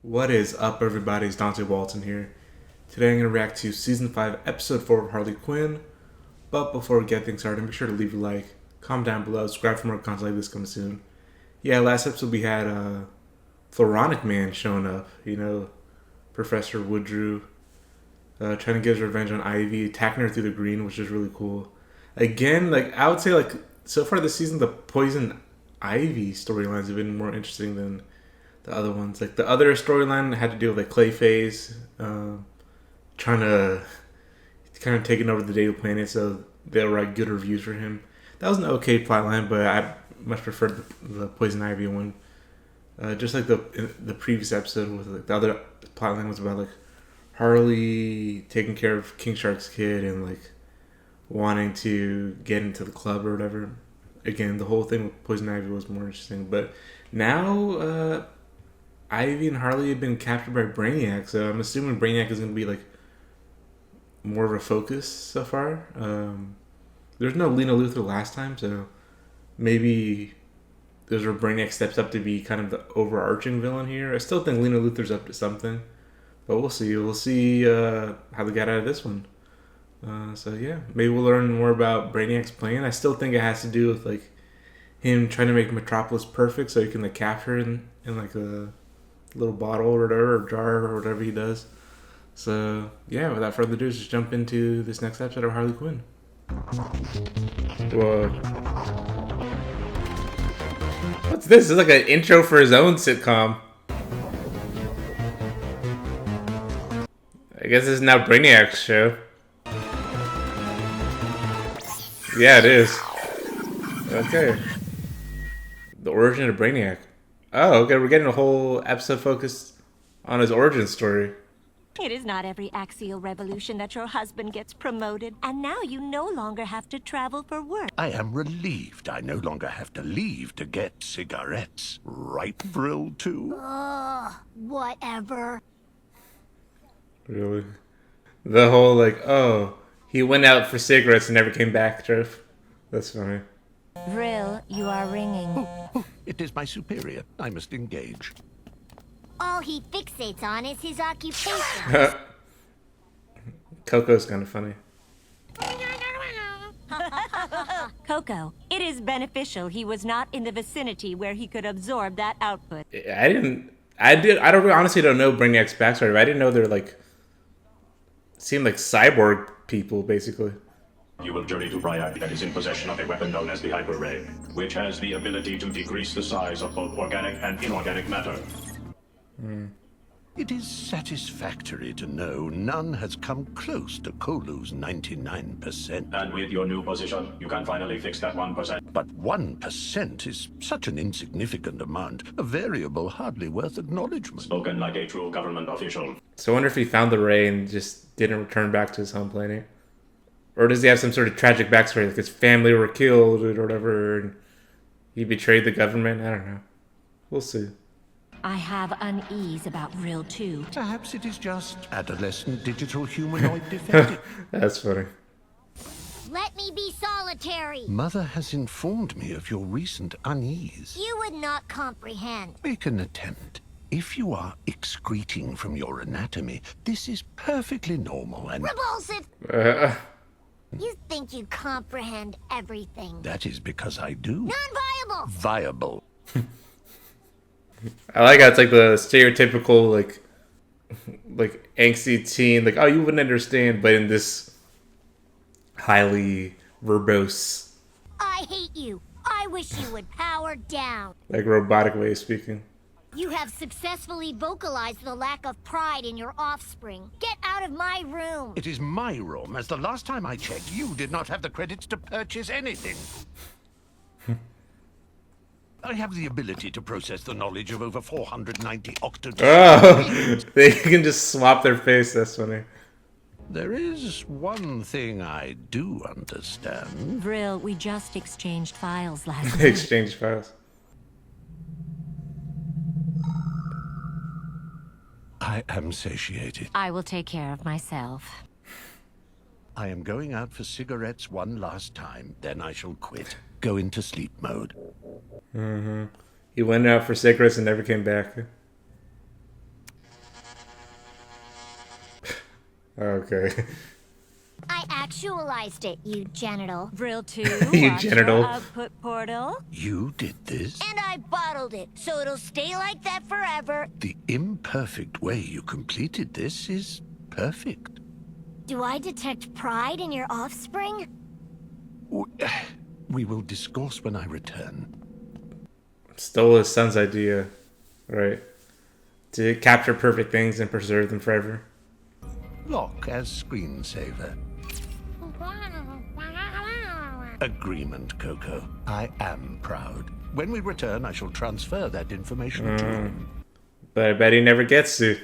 What is up, everybody? It's Dante Walton here. Today I'm going to react to Season 5, Episode 4 of Harley Quinn. But before we get things started, make sure to leave a like, comment down below, subscribe for more content like this coming soon. Yeah, last episode we had Floronic Man showing up. Professor Woodrue trying to get his revenge on Ivy, attacking her through the green, which is really cool. Again, I would say, so far this season, the Poison Ivy storylines have been more interesting than the other ones. Like, the other storyline had to do with, Clayface trying to kind of taking over the Daily Planet, so they'll write good reviews for him. That was an okay plotline, but I much preferred the Poison Ivy one. Just like the previous episode, with the other plotline was about Harley taking care of King Shark's kid and wanting to get into the club or whatever. Again, the whole thing with Poison Ivy was more interesting, but now Ivy and Harley have been captured by Brainiac, so I'm assuming Brainiac is going to be more of a focus so far. There's no Lena Luthor last time, so maybe there's where Brainiac steps up to be kind of the overarching villain here. I still think Lena Luthor's up to something, but we'll see. We'll see how they got out of this one. So yeah, maybe we'll learn more about Brainiac's plan. I still think it has to do with him trying to make Metropolis perfect, so he can capture it in a little bottle or whatever, or jar or whatever he does. So yeah, without further ado, just jump into this next episode of Harley Quinn. Whoa. What's this? It's like an intro for his own sitcom. I guess this is now Brainiac's show. Yeah, it is. Okay. The origin of Brainiac. Oh, okay, we're getting a whole episode focused on his origin story. It is not every axial revolution that your husband gets promoted, and now you no longer have to travel for work. I am relieved I no longer have to leave to get cigarettes. Right, Brill, too? Whatever. Really? The whole, oh, he went out for cigarettes and never came back trope. That's funny. Vril, you are ringing. It is my superior. I must engage. All he fixates on is his occupation. Coco's kind of funny. Coco, it is beneficial he was not in the vicinity where he could absorb that output. I honestly don't know Brainiac's backstory, but I didn't know they're seemed like cyborg people, basically. You will journey to BRANIAC that is in possession of a weapon known as the Hyper Ray, which has the ability to decrease the size of both organic and inorganic matter. It is satisfactory to know none has come close to Kolu's 99%. And with your new position, you can finally fix that 1%. But 1% is such an insignificant amount, a variable hardly worth acknowledgement. Spoken like a true government official. So I wonder if he found the ray and just didn't return back to his home planet. Or does he have some sort of tragic backstory, like his family were killed or whatever, and he betrayed the government? I don't know. We'll see. I have unease about Vril too. Perhaps it is just adolescent digital humanoid defective. That's funny. Let me be solitary. Mother has informed me of your recent unease. You would not comprehend. Make an attempt. If you are excreting from your anatomy, this is perfectly normal and... Repulsive! You think you comprehend everything. That is because I do. Non-viable! Viable. I like how it's the stereotypical, angsty teen, oh, you wouldn't understand, but in this highly verbose, I hate you. I wish you would power down. robotic way of speaking. You have successfully vocalized the lack of pride in your offspring. Get out of my room. It is my room, as the last time I checked, you did not have the credits to purchase anything. I have the ability to process the knowledge of over 490 octodecimal. Oh, they can just swap their face. That's funny. There is one thing I do understand. Vril, we just exchanged files last They week. exchange files. I am satiated. I will take care of myself. I am going out for cigarettes one last time, then I shall quit. Go into sleep mode. He went out for cigarettes and never came back. Okay. I actualized it, you genital. Vril 2, You watch genital. your output portal. You did this? And I bottled it, so it'll stay like that forever. The imperfect way you completed this is perfect. Do I detect pride in your offspring? We will discourse when I return. Stole his son's idea, right? To capture perfect things and preserve them forever. Lock as screensaver. Agreement, Coco. I am proud. When we return, I shall transfer that information to him. But I bet he never gets to.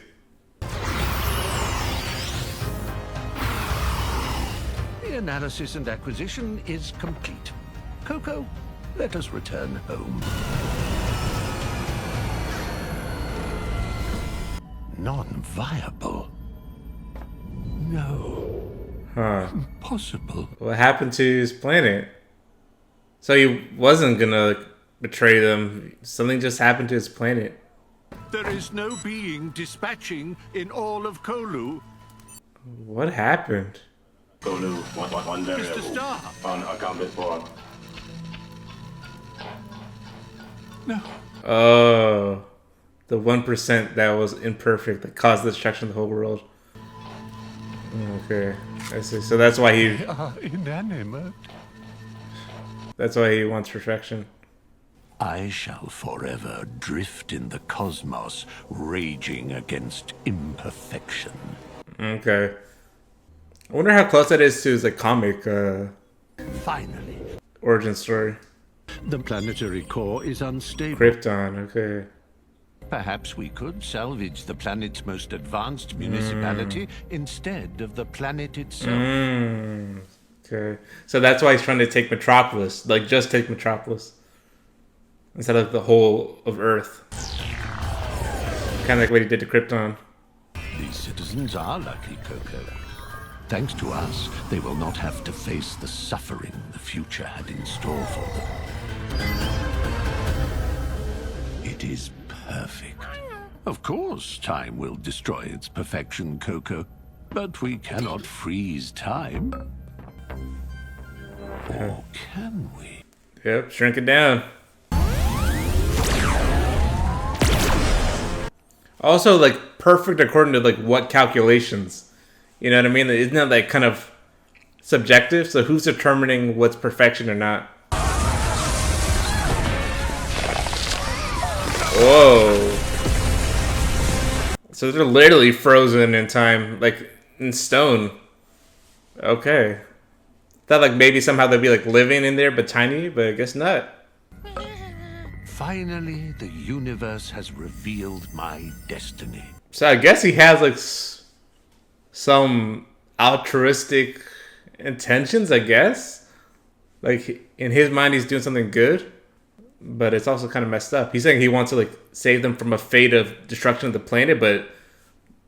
The analysis and acquisition is complete. Coco, let us return home. Non-viable. No. Huh. Impossible. What happened to his planet? So he wasn't gonna betray them. Something just happened to his planet. There is no being dispatching in all of Kolu. What happened? Kolu, one variable. Mr. Star. Unaccounted for. No. Oh. The 1% that was imperfect that caused the destruction of the whole world. Okay. I see. So that's why he Inanimate. that's why he wants perfection. I shall forever drift in the cosmos, raging against imperfection. Okay. I wonder how close that is to his like comic Finally, origin story. the planetary core is unstable. Krypton, okay. Perhaps we could salvage the planet's most advanced municipality instead of the planet itself. Okay. So that's why he's trying to take Metropolis. Like, just take Metropolis. Instead of the whole of Earth. Kind of like what he did to Krypton. These citizens are lucky, Coco. Thanks to us, they will not have to face the suffering the future had in store for them. It is perfect. Of course, time will destroy its perfection, Coco. But we cannot freeze time. Or can we? Yep, shrink it down. Also, like, perfect according to, like, what calculations? You know what I mean? Isn't that, like, kind of subjective? So who's determining what's perfection or not? Whoa. So they're literally frozen in time, like, in stone. Okay. Thought, like, maybe somehow they'd be, like, living in there, but tiny, but I guess not. Finally, the universe has revealed my destiny. So I guess he has like some altruistic intentions, I guess. Like in his mind, he's doing something good, but it's also kind of messed up. He's saying he wants to like save them from a fate of destruction of the planet, but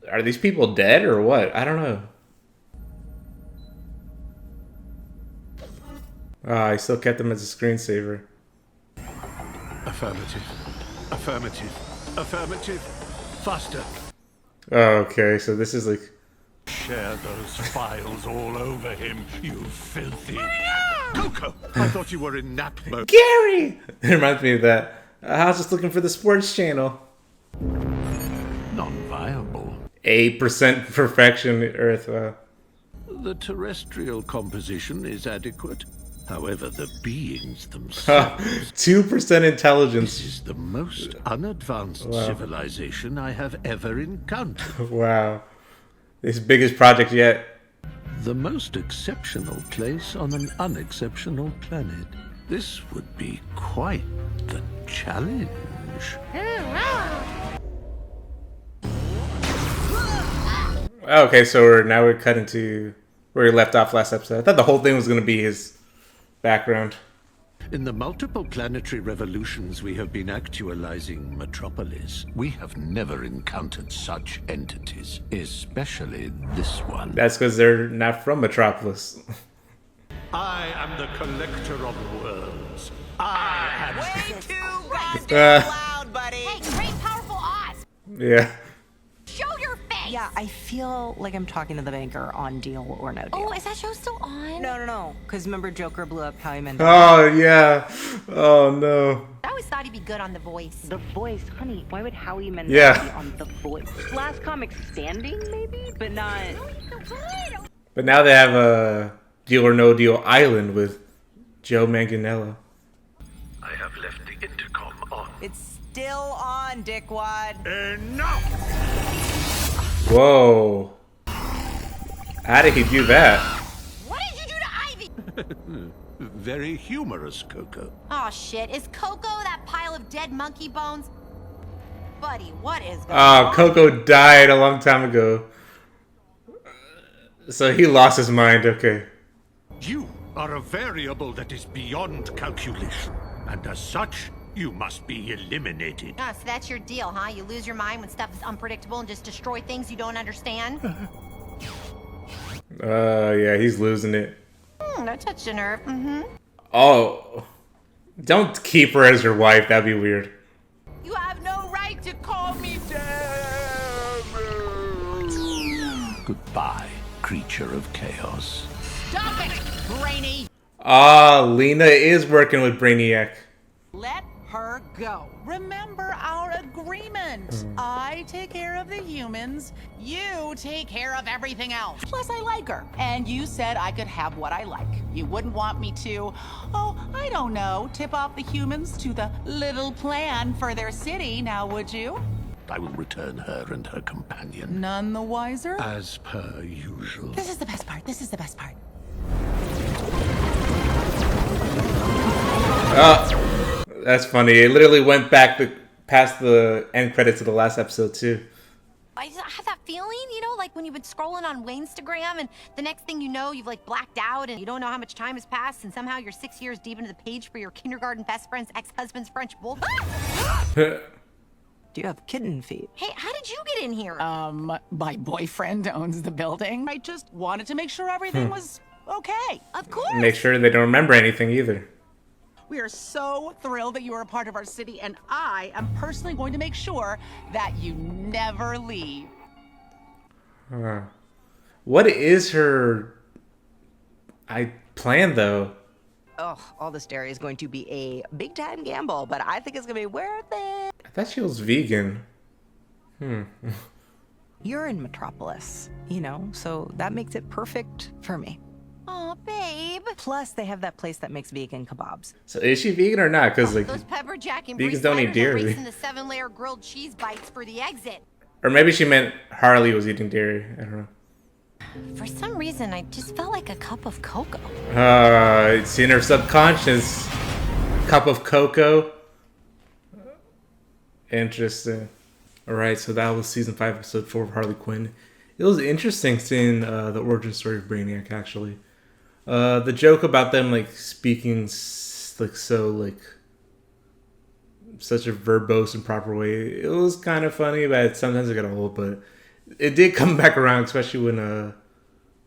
are these people dead or what? I don't know. I still kept them as a screensaver. Affirmative. Affirmative. Affirmative. Faster. Oh, okay, so this is like... Share those files all over him, you filthy... Coco! I thought you were in nap mode. Gary! It reminds me of that. I was just looking for the sports channel. Non-viable. 8% perfection, Earth. The terrestrial composition is adequate. However, the beings themselves... 2% intelligence. This is the most unadvanced civilization I have ever encountered. Wow. His biggest project yet. The most exceptional place on an unexceptional planet. This would be quite the challenge. Okay, so now we're cutting to where we left off last episode. I thought the whole thing was going to be his background. In the multiple planetary revolutions we have been actualizing Metropolis, we have never encountered such entities, especially this one. That's because they're not from Metropolis. I am the collector of worlds. I am... Way too goddamn loud, buddy. Hey, great powerful Oz! Yeah. Show your face! Yeah, I feel like I'm talking to the banker on Deal or No Deal. Oh, is that show still on? No. Because remember Joker blew up Howie Mandel? Oh, yeah. Oh, no. I always thought he'd be good on The Voice. The Voice, honey. Why would Howie Mandel Yeah. be on The Voice? Last comic standing, maybe? But not... But now they have a Deal or No Deal Island with Joe Manganiello. I have left the intercom on. It's still on, dickwad. Enough! Whoa. How did he do that? What did you do to Ivy? Very humorous, Coco. Oh shit, is Coco that pile of dead monkey bones? Buddy, what is going Oh, on? Coco died a long time ago. So he lost his mind, okay. You are a variable that is beyond calculation, and as such, you must be eliminated. Oh, so that's your deal, huh? You lose your mind when stuff is unpredictable and just destroy things you don't understand? Yeah, he's losing it. That touched a nerve. Oh. Don't keep her as your wife, that'd be weird. You have no right to call me Goodbye, creature of chaos. Stop it, Brainy! Ah, Lena is working with Brainiac. Let her go. Remember our agreement. I take care of the humans, you take care of everything else. Plus, I like her. And you said I could have what I like. You wouldn't want me to, I don't know, tip off the humans to the little plan for their city, now would you? I will return her and her companion. None the wiser? As per usual. This is the best part. This is the best part. That's funny. It literally went back past the end credits of the last episode, too. I have that feeling, you know, like when you've been scrolling on Instagram and the next thing you know, you've like blacked out and you don't know how much time has passed and somehow you're 6 years deep into the page for your kindergarten best friend's ex-husband's French bull. Do you have kitten feet? Hey, how did you get in here? My boyfriend owns the building. I just wanted to make sure everything was okay. Of course. Make sure they don't remember anything either. We are so thrilled that you are a part of our city, and I am personally going to make sure that you never leave. What is her plan, though? Oh, all this dairy is going to be a big-time gamble, but I think it's going to be worth it. I thought she was vegan. You're in Metropolis, you know, so that makes it perfect for me. Aw, babe. Plus, they have that place that makes vegan kebabs. So is she vegan or not? Because like, Those pepper jack and vegans Brie don't eat sliders are dairy. racing the 7-layer grilled cheese bites for the exit. or maybe she meant Harley was eating dairy. I don't know. For some reason, I just felt like a cup of cocoa. It's in her subconscious. Cup of cocoa. Interesting. Alright, so that was season 5, episode 4 of Harley Quinn. It was interesting seeing the origin story of Brainiac, actually. The joke about them, like, speaking, such a verbose and proper way, it was kind of funny, but sometimes it got old, but it did come back around, especially when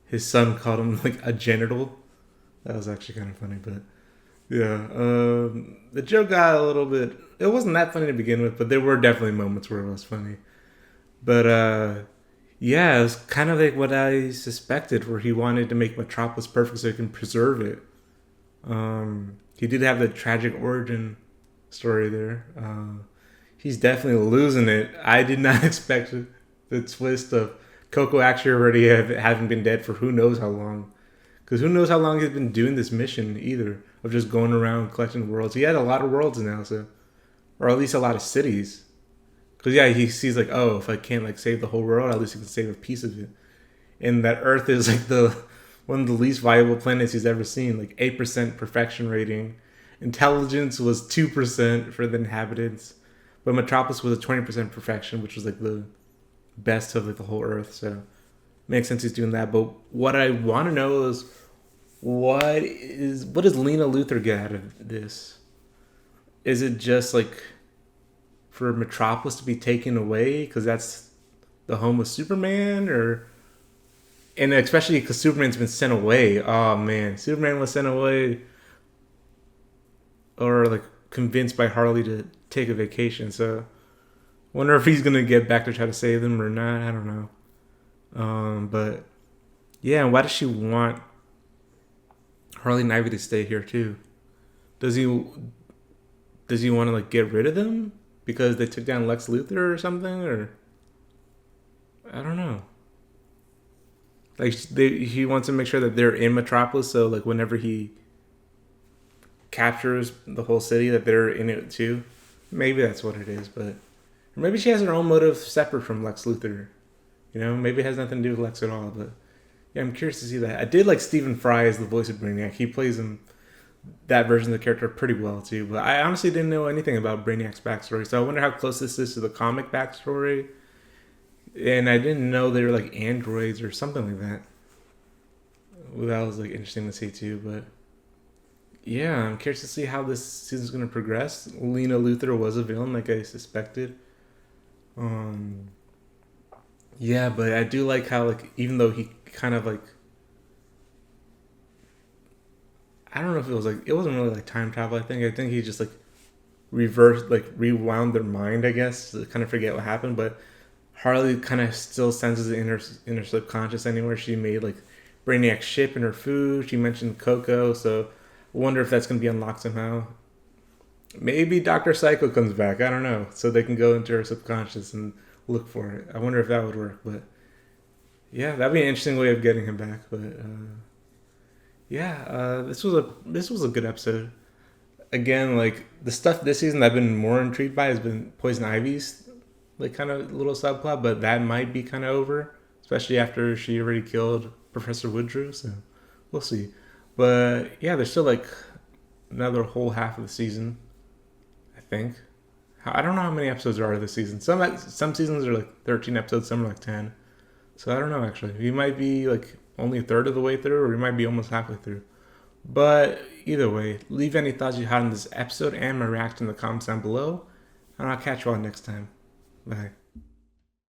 his son called him, like, a genital. That was actually kind of funny, but yeah. The joke got a little bit, it wasn't that funny to begin with, but there were definitely moments where it was funny. But, yeah, it was kind of like what I suspected, where he wanted to make Metropolis perfect so he can preserve it. He did have the tragic origin story there. He's definitely losing it. I did not expect the twist of Coco actually already having been dead for who knows how long. Because who knows how long he's been doing this mission either, of just going around collecting worlds. He had a lot of worlds now, so, or at least a lot of cities. Because, yeah, he sees, like, oh, if I can't, like, save the whole world, at least I can save a piece of it. And that Earth is, like, one of the least viable planets he's ever seen. Like, 8% perfection rating. Intelligence was 2% for the inhabitants. But Metropolis was a 20% perfection, which was, like, the best of, like, the whole Earth. So, makes sense he's doing that. But what I want to know is, what does Lena Luthor get out of this? Is it just, like, for Metropolis to be taken away because that's the home of Superman, and especially because Superman's been sent away. Oh man, Superman was sent away, or like convinced by Harley to take a vacation. So, wonder if he's gonna get back to try to save them or not. I don't know. But yeah, why does she want Harley and Ivy to stay here too? Does he want to like get rid of them because they took down Lex Luthor or something? Or I don't know. Like he wants to make sure that they're in Metropolis, so like whenever he captures the whole city, that they're in it too. Maybe that's what it is, but maybe she has her own motive separate from Lex Luthor. You know, maybe it has nothing to do with Lex at all. But yeah, I'm curious to see that. I did like Stephen Fry as the voice of Brainiac. He plays him, that version of the character, pretty well too. But I honestly didn't know anything about Brainiac's backstory, so I wonder how close this is to the comic backstory. And I didn't know they were like androids or something like that. Well, that was like interesting to see too. But yeah, I'm curious to see how this season's gonna progress. Lena Luthor was a villain, like I suspected. Yeah, but I do like how, like, even though he kind of like, I don't know if it was like, it wasn't really like time travel. I think he just like rewound their mind, I guess, to kind of forget what happened. But Harley kind of still senses the inner subconscious anywhere. She made like Brainiac's ship in her food. She mentioned Coco, so I wonder if that's going to be unlocked somehow. Maybe Dr. Psycho comes back. I don't know. So they can go into her subconscious and look for it. I wonder if that would work. But yeah, that'd be an interesting way of getting him back. But yeah, this was a good episode. Again, like the stuff this season I've been more intrigued by has been Poison Ivy's like kind of little subplot, but that might be kind of over, especially after she already killed Professor Woodrow. So we'll see. But yeah, there's still like another whole half of the season, I think. I don't know how many episodes there are this season. Some seasons are like 13 episodes, some are like 10. So I don't know actually. We might be like only a third of the way through, or we might be almost halfway through. But either way, leave any thoughts you had on this episode and my reaction in the comments down below, and I'll catch you all next time. Bye.